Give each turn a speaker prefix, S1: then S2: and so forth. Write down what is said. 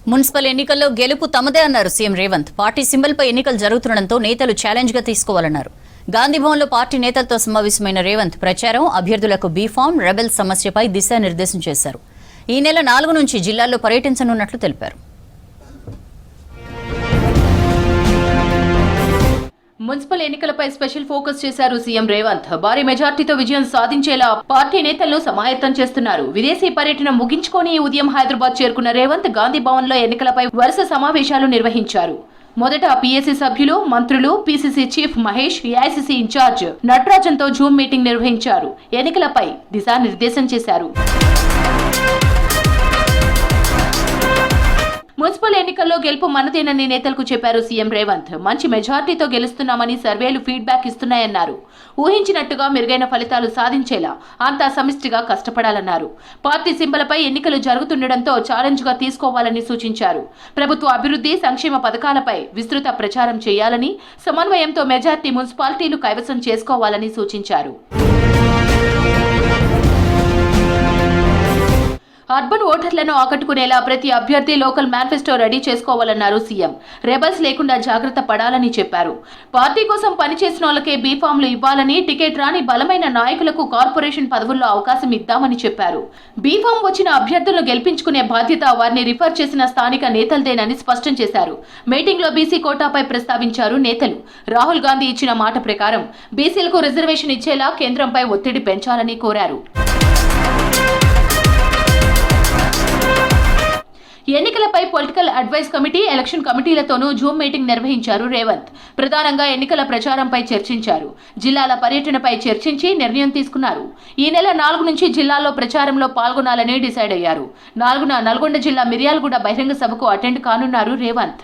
S1: Municipal ఎన్నికల్లో గెలుపు తమదే అన్నారు సీఎం రేవంత్. పార్టీ సింబల్పై ఎన్నికలు జరుగుతుండటంతో నేతలు ఛాలెంజ్గా తీసుకోవాలన్నారు. గాంధీభవన్లో పార్టీ నేతలతో సమావేశమైన రేవంత్ ప్రచారం, అభ్యర్థులకు బీఫామ్, రెబెల్ సమస్యపై దిశానిర్దేశం చేశారు. ఈ నెల 4 నుంచి జిల్లాల్లో పర్యటించనున్నట్లు తెలిపారు.
S2: మున్సిపల్ ఎన్నికలపై స్పెషల్ ఫోకస్ చేశారు సీఎం రేవంత్. భారీ మెజార్టీతో విజయం సాధించేలా పార్టీ నేతలను సమాయత్తం చేస్తున్నారు. విదేశీ పర్యటన ముగించుకొని ఉదయం హైదరాబాద్ చేరుకున్న రేవంత్ గాంధీ భవన్ లో ఎన్నికలపై వరుస సమావేశాలు నిర్వహించారు. మొదట పీఏసీ సభ్యులు, మంత్రులు, PCC chief Mahesh, AICC incharge నటరాజన్తో జూమ్ మీటింగ్ నిర్వహించారు. ఎన్నికలపై దిశానిర్దేశం చేశారు. మున్సిపల్ ఎన్నికల్లో గెలుపు మనదేనని నేతలకు చెప్పారు సీఎం రేవంత్. మంచి మెజార్టీతో గెలుస్తున్నామని సర్వేలు ఫీడ్బ్యాక్ ఇస్తున్నాయన్నారు. ఊహించినట్టుగా మెరుగైన ఫలితాలు సాధించేలా అంతా సమిష్టిగా కష్టపడాలన్నారు. పార్టీ సింబలపై ఎన్నికలు జరుగుతుండటంతో ఛాలెంజ్గా తీసుకోవాలని సూచించారు. ప్రభుత్వ అభివృద్ధి, సంక్షేమ పథకాలపై విస్తృత ప్రచారం చేయాలని, సమన్వయంతో మెజార్టీ మున్సిపాలిటీలు కైవసం చేసుకోవాలని సూచించారు. అర్బన్ ఓటర్లను ఆకట్టుకునేలా ప్రతి అభ్యర్థి లోకల్ మేనిఫెస్టో రెడీ చేసుకోవాలన్నారు సీఎం. రెబల్స్ లేకుండా జాగ్రత్త పడాలని చెప్పారు. పార్టీ కోసం పనిచేసిన వాళ్ళకే బీఫామ్లు ఇవ్వాలని, టికెట్ రాని బలమైన నాయకులకు కార్పొరేషన్ పదవుల్లో అవకాశం ఇద్దామని చెప్పారు. బీఫామ్ వచ్చిన అభ్యర్థులను గెలిపించుకునే బాధ్యత వారిని రిఫర్ చేసిన స్థానిక నేతలదేనని స్పష్టం చేశారు. మీటింగ్ లో బీసీ కోటాపై ప్రస్తావించారు నేతలు. రాహుల్ గాంధీ ఇచ్చిన మాట ప్రకారం బీసీలకు రిజర్వేషన్ ఇచ్చేలా కేంద్రంపై ఒత్తిడి పెంచాలని కోరారు. ఎన్నికలపై పొలిటికల్ అడ్వైస్ కమిటీ, ఎలక్షన్ కమిటీలతోనూ జూమ్ మీటింగ్ నిర్వహించారు రేవంత్. ప్రధానంగా ఎన్నికల ప్రచారంపై చర్చించారు. జిల్లాల పర్యటనపై చర్చించి నిర్ణయం తీసుకున్నారు. ఈ నెల 4 నుంచి జిల్లాల్లో ప్రచారంలో పాల్గొనాలని డిసైడ్ అయ్యారు. 4న నల్గొండ జిల్లా మిర్యాలగూడ బహిరంగ సభకు అటెండ్ కానున్నారు రేవంత్.